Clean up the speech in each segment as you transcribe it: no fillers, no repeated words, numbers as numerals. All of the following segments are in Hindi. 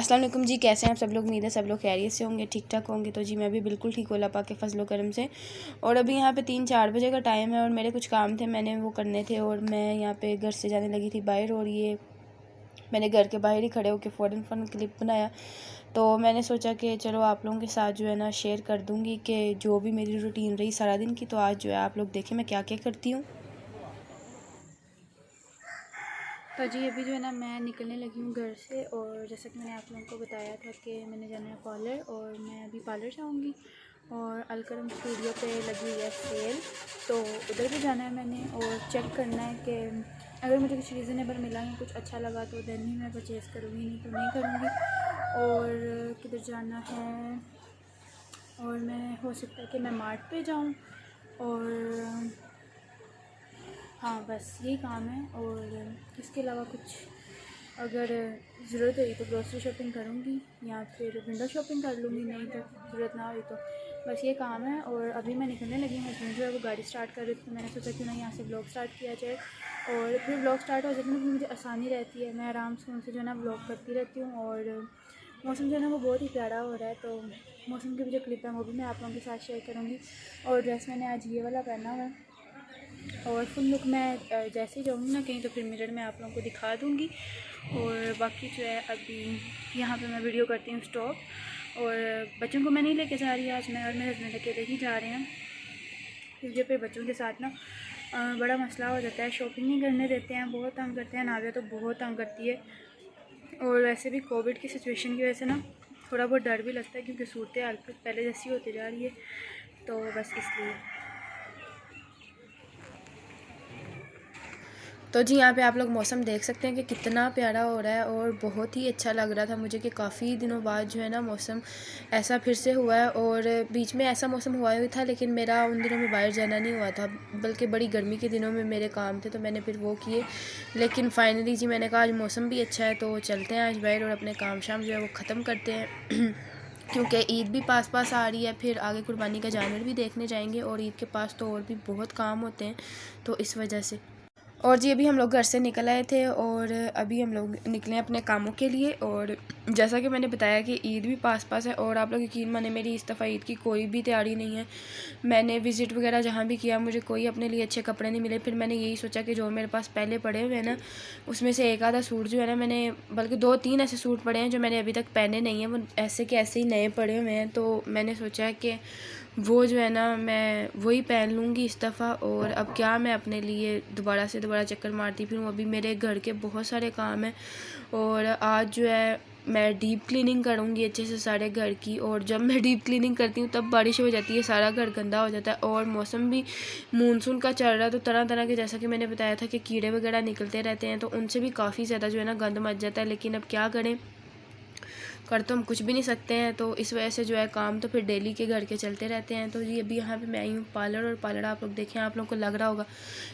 अस्सलाम वालेकुम जी, कैसे हैं आप सब लोग। उम्मीद है सब लोग खैरियत से होंगे, ठीक ठाक होंगे। तो जी मैं भी बिल्कुल ठीक हूँ अल्लाह पाक के फजलो करम से। और अभी यहाँ पे 3-4 बजे का टाइम है और मेरे कुछ काम थे, मैंने वो करने थे और मैं यहाँ पे घर से जाने लगी थी बाहर। और ये मैंने घर के बाहर ही खड़े होकर फ़ौरन क्लिप बनाया। तो मैंने सोचा कि चलो आप लोगों के साथ जो है ना शेयर कर दूँगी कि जो भी मेरी रूटीन रही सारा दिन की। तो आज जो है आप लोग देखें मैं क्या क्या करती हूँ। तो जी अभी जो है ना मैं निकलने लगी हूँ घर से। और जैसा कि मैंने आप लोगों को बताया था कि मैंने जाना है पार्लर, और मैं अभी पार्लर जाऊँगी। और अलकरम स्टूडियो पे लगी हुई है सेल, तो उधर भी जाना है मैंने और चेक करना है कि अगर मुझे कुछ रीज़नेबल मिला या कुछ अच्छा लगा तो देन ही मैं परचेज़ करूँगी, नहीं तो नहीं करूँगी। और किधर जाना है, और मैं हो सकता है कि मैं मार्ट पे जाऊँ, और हाँ बस यही काम है। और इसके अलावा कुछ अगर ज़रूरत हुई तो ग्रॉसरी शॉपिंग करूँगी या फिर विंडो शॉपिंग कर लूँगी, नहीं तो ज़रूरत ना हुई तो बस ये काम है। और अभी मैं निकलने लगी हूँ, हस्बैंड जो है वो गाड़ी स्टार्ट कर रही थी, तो मैंने सोचा क्यों ना यहाँ से ब्लॉग स्टार्ट किया जाए। और फिर ब्लॉग स्टार्ट हो जाता है ना, मुझे आसानी रहती है, मैं आराम से उनसे जो है ना ब्लॉग करती रहती हूँ। और मौसम जो है ना वो बहुत ही प्यारा हो रहा है, तो मौसम की भी जो क्लिप है वो भी मैं आप लोगों के साथ शेयर करूँगी। और ड्रेस मैंने आज ये वाला पहना हुआ है, और फुल लुक मैं जैसे ही जाऊँगी ना कहीं तो फिर मिरर में आप लोगों को दिखा दूँगी। और बाकी जो है अभी यहाँ पे मैं वीडियो करती हूँ स्टॉप। और बच्चों को मैं नहीं लेके जा रही आज, मैं और मेरे हस्बैंड अकेले ही जा रहे हैं, क्योंकि फिर बच्चों के साथ ना बड़ा मसला हो जाता है, शॉपिंग नहीं करने देते हैं, बहुत तंग करते हैं। नाविया तो बहुत तंग करती है। और वैसे भी कोविड की सिचुएशन की वजह से ना थोड़ा बहुत डर भी लगता है, क्योंकि सूरत हाल पहले जैसी होती जा रही है, तो बस इसलिए। तो जी यहाँ पे आप लोग मौसम देख सकते हैं कि कितना प्यारा हो रहा है, और बहुत ही अच्छा लग रहा था मुझे कि काफ़ी दिनों बाद जो है ना मौसम ऐसा फिर से हुआ है। और बीच में ऐसा मौसम हुआ ही था, लेकिन मेरा उन दिनों में बाहर जाना नहीं हुआ था, बल्कि बड़ी गर्मी के दिनों में मेरे काम थे, तो मैंने फिर वो किए। लेकिन फ़ाइनली जी मैंने कहा आज मौसम भी अच्छा है तो चलते हैं आज बाहर और अपने काम शाम जो है वो ख़त्म करते हैं क्योंकि ईद भी पास पास आ रही है, फिर आगे कुर्बानी का जानवर भी देखने जाएंगे, और ईद के पास तो और भी बहुत काम होते हैं, तो इस वजह से। और जी अभी हम लोग घर से निकल आए थे और अभी हम लोग निकले अपने कामों के लिए। और जैसा कि मैंने बताया कि ईद भी पास पास है, और आप लोग यकीन माने मेरी इस दफ़ा ईद की कोई भी तैयारी नहीं है। मैंने विज़िट वगैरह जहाँ भी किया मुझे कोई अपने लिए अच्छे कपड़े नहीं मिले। फिर मैंने यही सोचा कि जो मेरे पास पहले पड़े हुए हैं ना, उसमें से एक आधा सूट जो है ना, मैंने बल्कि 2-3 ऐसे सूट पड़े हैं जो मैंने अभी तक पहने नहीं हैं, वो ऐसे के ऐसे ही नए पड़े हुए हैं। तो मैंने सोचा कि वो जो है ना मैं वही पहन लूँगी इस दफ़ा। और अब क्या मैं अपने लिए दोबारा से दोबारा चक्कर मारती फिरूँ, अभी मेरे घर के बहुत सारे काम हैं। और आज जो है मैं डीप क्लीनिंग करूँगी अच्छे से सारे घर की। और जब मैं डीप क्लीनिंग करती हूँ तब बारिश हो जाती है, सारा घर गंदा हो जाता है, और मौसम भी मानसून का चल रहा है, तो तरह तरह के, जैसा कि मैंने बताया था कि कीड़े वगैरह निकलते रहते हैं, तो उनसे भी काफ़ी ज़्यादा जो है ना गंद मच जाता है। लेकिन अब क्या करें, कर तो हम कुछ भी नहीं सकते हैं, तो इस वजह से जो है काम तो फिर डेली के घर के चलते रहते हैं। तो ये अभी यहाँ पे मैं आई हूँ पार्लर, और पार्लर आप लोग देखें, आप लोग को लग रहा होगा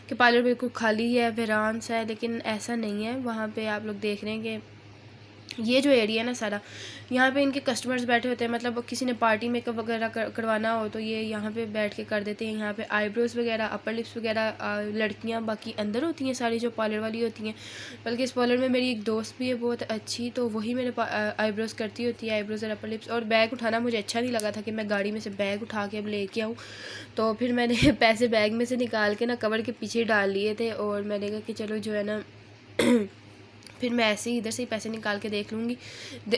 कि पार्लर बिल्कुल खाली है, वीरान सा है, लेकिन ऐसा नहीं है। वहाँ पे आप लोग देख रहे हैं कि ये जो एरिया है ना सारा, यहाँ पे इनके कस्टमर्स बैठे होते हैं, मतलब किसी ने पार्टी मेकअप वगैरह करवाना हो तो ये यहाँ पे बैठ के कर देते हैं। यहाँ पे आईब्रोज़ वगैरह, अपर लिप्स वगैरह लड़कियाँ बाकी अंदर होती हैं सारी, जो पार्लर वाली होती हैं। बल्कि इस पार्लर में मेरी एक दोस्त भी है बहुत अच्छी, तो वही मेरे आईब्रोज़ करती होती है, आईब्रोज़ और अपर लिप्स। और बैग उठाना मुझे अच्छा नहीं लगा था कि मैं गाड़ी में से बैग उठा के अब लेके आऊँ, तो फिर मैंने पैसे बैग में से निकाल के ना कवर के पीछे डाल लिए थे। और मैंने कहा कि चलो जो है ना फिर मैं ऐसे ही इधर से ही पैसे निकाल के देख लूँगी,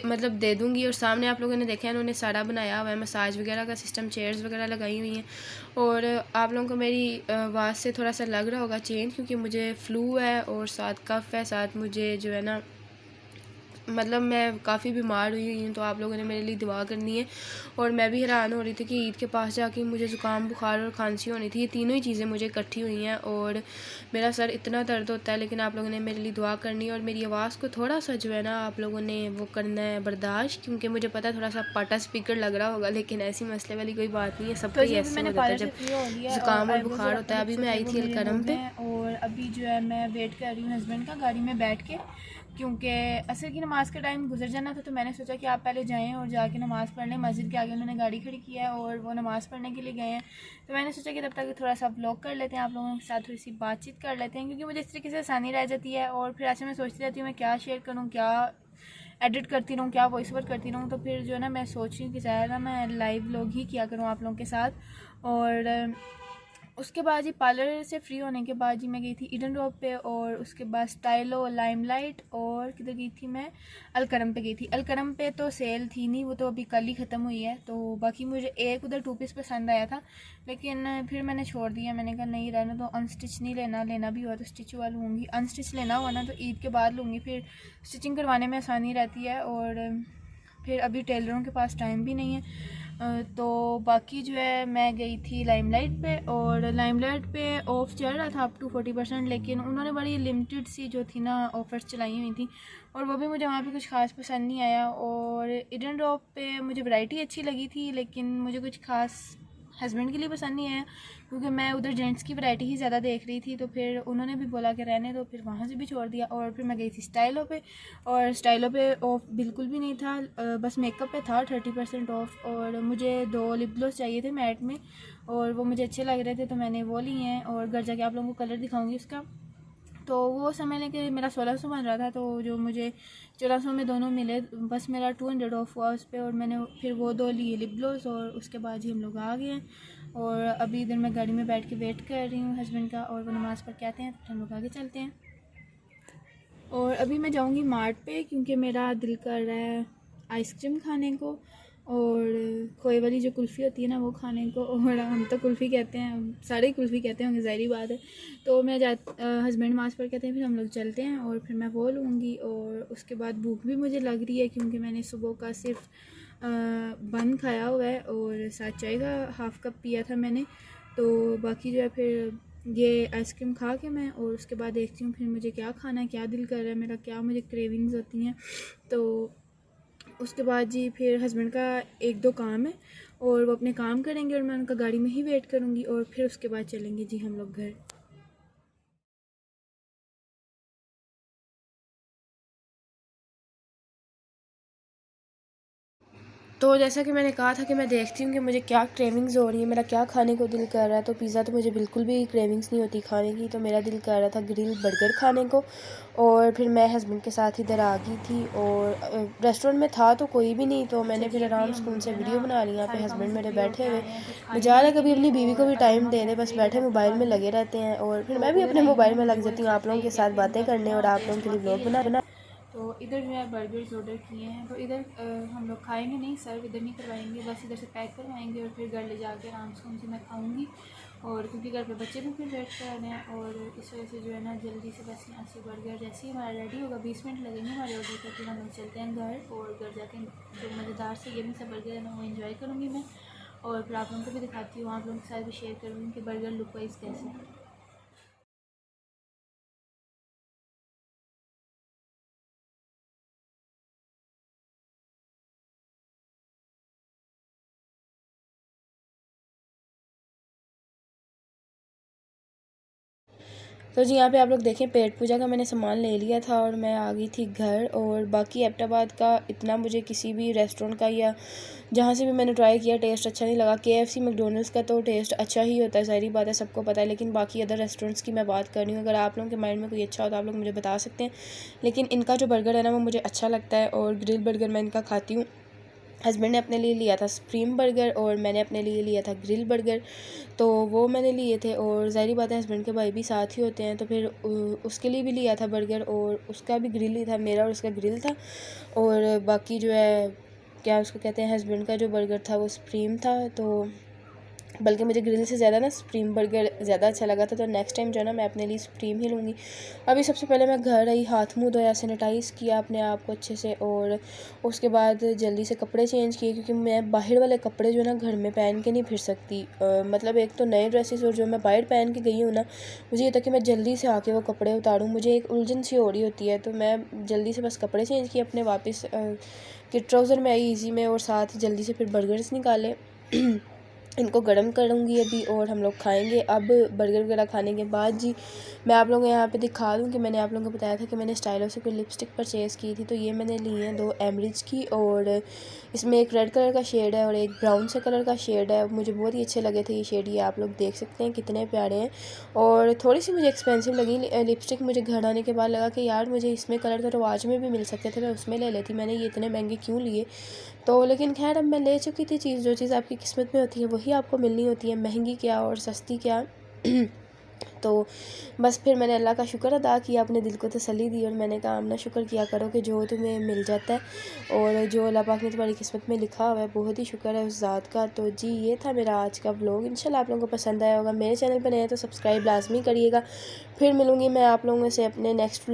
मतलब दे दूँगी। और सामने आप लोगों ने देखा है उन्होंने सारा बनाया हुआ है, मसाज वगैरह का सिस्टम, चेयर्स वगैरह लगाई हुई हैं। और आप लोगों को मेरी आवाज़ से थोड़ा सा लग रहा होगा चेंज, क्योंकि मुझे फ़्लू है और साथ कफ़ है, साथ मुझे जो है ना मतलब मैं काफ़ी बीमार हुई हूँ, तो आप लोगों ने मेरे लिए दुआ करनी है। और मैं भी हैरान हो रही थी कि ईद के पास जाके मुझे ज़ुकाम, बुखार और खांसी होनी थी, ये तीनों ही चीज़ें मुझे इकट्ठी हुई हैं, और मेरा सर इतना दर्द होता है। लेकिन आप लोगों ने मेरे लिए दुआ करनी है, और मेरी आवाज़ को थोड़ा सा जो है ना आप लोगों ने वो करना है बर्दाश्त, क्योंकि मुझे पता है थोड़ा सा पाटा स्पीकर लग रहा होगा, लेकिन ऐसी मसले वाली कोई बात नहीं है, सबका ही ऐसे हो जाता है जब ज़ुकाम और बुखार होता है। अभी मैं आई थी अलकरम पे, और अभी जो है मैं वेट कर रही हूँ हस्बैंड का गाड़ी में बैठ के, क्योंकि असर की नमाज़ का टाइम गुजर जाना था, तो मैंने सोचा कि आप पहले जाएं और जाके नमाज़ पढ़ लें। मस्जिद के आगे उन्होंने गाड़ी खड़ी किया है और वो नमाज़ पढ़ने के लिए गए हैं, तो मैंने सोचा कि तब तक थोड़ा सा व्लॉग कर लेते हैं, आप लोगों के साथ थोड़ी सी बातचीत कर लेते हैं, क्योंकि मुझे इस तरीके से आसानी रह जाती है। और फिर ऐसे मैं सोचती रहती हूँ मैं क्या शेयर करूँ, क्या एडिट करती रहूँ, क्या वॉइस ओवर करती रहूँ। तो फिर जो है ना मैं सोच रही हूँ कि ज़्यादा मैं लाइव व्लॉग ही किया करूँ आप लोगों के साथ। और उसके बाद जी पार्लर से फ्री होने के बाद जी मैं गई थी ईडन रॉक पे, और उसके बाद स्टाइलो, लाइमलाइट, और किधर गई थी मैं, अलकरम पे गई थी। अलकरम पे तो सेल थी नहीं, वो तो अभी कल ही ख़त्म हुई है। तो बाकी मुझे एक उधर 2 पीस पसंद आया था, लेकिन फिर मैंने छोड़ दिया। मैंने कहा नहीं रहना, तो अनस्टिच नहीं लेना, लेना भी हुआ तो स्टिच हुआ लूँगी। अनस्टिच लेना हुआ ना तो ईद के बाद लूँगी, फिर स्टिचिंग करवाने में आसानी रहती है। और फिर अभी टेलरों के पास टाइम भी नहीं है। तो बाकी जो है मैं गई थी लाइमलाइट पे, और लाइमलाइट पे ऑफ़ चल रहा था अप टू 40%, लेकिन उन्होंने बड़ी लिमिटेड सी जो थी ना ऑफ़र्स चलाई हुई थी, और वो भी मुझे वहाँ पे कुछ ख़ास पसंद नहीं आया। और ईडन रॉक पे मुझे वैरायटी अच्छी लगी थी, लेकिन मुझे कुछ ख़ास हस्बैंड के लिए पसंद नहीं आया, क्योंकि मैं उधर जेंट्स की वैरायटी ही ज़्यादा देख रही थी। तो फिर उन्होंने भी बोला कि रहने दो, फिर वहाँ से भी छोड़ दिया। और फिर मैं गई थी स्टाइलो पे, और स्टाइलो पे ऑफ बिल्कुल भी नहीं था, बस मेकअप पे था 30% ऑफ। और मुझे 2 लिप ग्लॉस चाहिए थे मैट में, और वो मुझे अच्छे लग रहे थे, तो मैंने वो लिए हैं। और घर जाके आप लोगों को कलर दिखाऊंगी उसका। तो वो समय लेके मेरा 1600 बन रहा था, तो जो मुझे 1400 में दोनों मिले, बस मेरा 200 ऑफ हुआ उस पर। और मैंने फिर वो 2 लिए लिप ग्लॉस, और उसके बाद ही हम लोग आ गए हैं। और अभी इधर मैं गाड़ी में बैठ के वेट कर रही हूँ हस्बैंड का, और वो नमाज़ पढ़ के आते हैं तो हम लोग आगे चलते हैं। और अभी मैं जाऊँगी मार्ट पे, क्योंकि मेरा दिल कर रहा है आइसक्रीम खाने को, और खोए वाली जो कुल्फ़ी होती है ना वो खाने को। और हम तो कुल्फ़ी कहते हैं, सारे कुल्फ़ी कहते होंगे, ज़ाहिर बात है। तो मैं हस्बैंड नमाज़ पढ़ के आते हैं, फिर हम लोग चलते हैं, और फिर मैं वो लूँगी। और उसके बाद भूख भी मुझे लग रही है, क्योंकि मैंने सुबह का सिर्फ बन खाया हुआ है, और साथ चाय का हाफ़ कप पिया था मैंने। तो बाकी जो है फिर ये आइसक्रीम खा के मैं, और उसके बाद देखती हूँ फिर मुझे क्या खाना है, क्या दिल कर रहा है मेरा, क्या मुझे क्रेविंग्स होती हैं। तो उसके बाद जी फिर हस्बैंड का 1-2 काम है, और वो अपने काम करेंगे, और मैं उनका गाड़ी में ही वेट करूँगी। और फिर उसके बाद चलेंगे जी हम लोग घर। तो जैसा कि मैंने कहा था कि मैं देखती हूँ कि मुझे क्या क्रेविंग्स हो रही है, मेरा क्या खाने को दिल कर रहा है। तो पिज़्ज़ा तो मुझे बिल्कुल भी क्रेविंग्स नहीं होती खाने की, तो मेरा दिल कर रहा था ग्रिल बर्गर खाने को। और फिर मैं हस्बैंड के साथ इधर आ गई थी, और रेस्टोरेंट में था तो कोई भी नहीं, तो मैंने फिर आराम सुकून से वीडियो बना ली। यहाँ पे हस्बैंड मेरे बैठे हुए, मजा है कभी अपनी बीवी को भी टाइम दे दे, बस बैठे मोबाइल में लगे रहते हैं। और फिर मैं भी अपने मोबाइल में लग जाती हूँ आप लोगों के साथ बातें करने, और आप लोगों के लिए व्लॉग बना। तो इधर जो है बर्गर्स ऑर्डर किए हैं, तो इधर हम लोग खाएंगे नहीं, सर्व इधर नहीं करवाएंगे, बस इधर से पैक करवाएंगे, और फिर घर ले जाके आराम से उनसे मैं खाऊंगी। और क्योंकि घर पे बच्चे भी फिर वेट कर रहे हैं, और इस वजह से जो है ना जल्दी से बस यहाँ से बर्गर जैसे ही हमारा रेडी होगा, 20 मिनट लगेंगे हमारे ऑर्डर पर, फिर हम लोग चलते हैं घर। और घर जाके जो मज़ेदार से ये सा बर्गर है ना वो इन्जॉय करूँगी मैं, और फिर आप लोगों को भी दिखाती हूँ, आप लोगों के साथ भी शेयर करूँगी कि बर्गर लुक वाइज कैसे है। तो जी यहाँ पे आप लोग देखें, पेट पूजा का मैंने सामान ले लिया था, और मैं आ गई थी घर। और बाकी एबटाबाद का इतना मुझे किसी भी रेस्टोरेंट का या जहाँ से भी मैंने ट्राई किया टेस्ट अच्छा नहीं लगा। KFC मैकडोनल्ड्स का तो टेस्ट अच्छा ही होता है, सारी बात है, सबको पता है। लेकिन बाकी अदर रेस्टोरेंट्स की मैं बात कर रही हूँ, अगर आप लोगों के माइंड में कोई अच्छा हो तो आप लोग मुझे बता सकते हैं। लेकिन इनका जो बर्गर है ना वो मुझे अच्छा लगता है, और ग्रिल बर्गर मैं इनका खाती हूँ। हस्बैंड ने अपने लिए लिया था स्प्रीम बर्गर, और मैंने अपने लिए लिया था ग्रिल बर्गर। तो वो मैंने लिए थे, और ज़ाहिर बात है हस्बैंड के भाई भी साथ ही होते हैं, तो फिर उसके लिए भी लिया था बर्गर, और उसका भी ग्रिल ही था, मेरा और उसका ग्रिल था। और बाकी जो है क्या उसको कहते हैं, हस्बैंड का जो बर्गर था वो स्प्रीम था। तो बल्कि मुझे ग्रिल से ज़्यादा ना स्प्रीम बर्गर ज़्यादा अच्छा लगा था। तो नेक्स्ट टाइम जो है ना मैं अपने लिए स्प्रीम ही लूँगी। अभी सबसे पहले मैं घर आई, हाथ मुँह धोया, सैनिटाइज़ किया अपने आप को अच्छे से, और उसके बाद जल्दी से कपड़े चेंज किए, क्योंकि मैं बाहर वाले कपड़े जो ना घर में पहन के नहीं फिर सकती। मतलब एक तो नए ड्रेसेस, और जो मैं बाहर पहन के गई हूँ ना, मुझे ये था कि मैं जल्दी से आके वो कपड़े उतारूँ, मुझे एक उलझन सी हो रही होती है। तो मैं जल्दी से बस कपड़े चेंज किए अपने, वापस कि ट्राउज़र में आई इजी में, और साथ जल्दी से फिर बर्गर्स निकाले। इनको गर्म करूँगी अभी और हम लोग खाएंगे। अब बर्गर वगैरह खाने के बाद जी मैं आप लोगों को यहाँ पे दिखा दूँ कि मैंने आप लोगों को बताया था कि मैंने स्टाइलो से कोई लिपस्टिक परचेज़ की थी। तो ये मैंने ली है 2 एमरिज की, और इसमें एक रेड कलर का शेड है और एक ब्राउन से कलर का शेड है। मुझे बहुत ही अच्छे लगे थे ये शेड, ये आप लोग देख सकते हैं कितने प्यारे हैं। और थोड़ी सी मुझे एक्सपेंसिव लगी लिपस्टिक। मुझे घर आने के बाद लगा कि यार मुझे इसमें कलर तो रिवाज में भी मिल सकते थे, मैं उसमें ले लेती, मैंने ये इतने महंगे क्यों लिए। तो लेकिन खैर अब मैं ले चुकी थी चीज़, जो चीज़ आपकी किस्मत में होती है वही आपको मिलनी होती है, महंगी क्या और सस्ती क्या। तो बस फिर मैंने अल्लाह का शुक्र अदा किया, अपने दिल को तसल्ली दी और मैंने कहा आमना शुक्र किया करो कि जो तुम्हें मिल जाता है और जो अल्लाह पाक ने तुम्हारी किस्मत में लिखा हुआ है, बहुत ही शुक्र है उस ज़ात का। तो जी ये था मेरा आज का व्लॉग, इंशाल्लाह आप लोगों को पसंद आया होगा। मेरे चैनल पर नए हैं तो सब्सक्राइब लाजमी करिएगा। फिर मिलूँगी मैं आप लोगों से अपने नेक्स्ट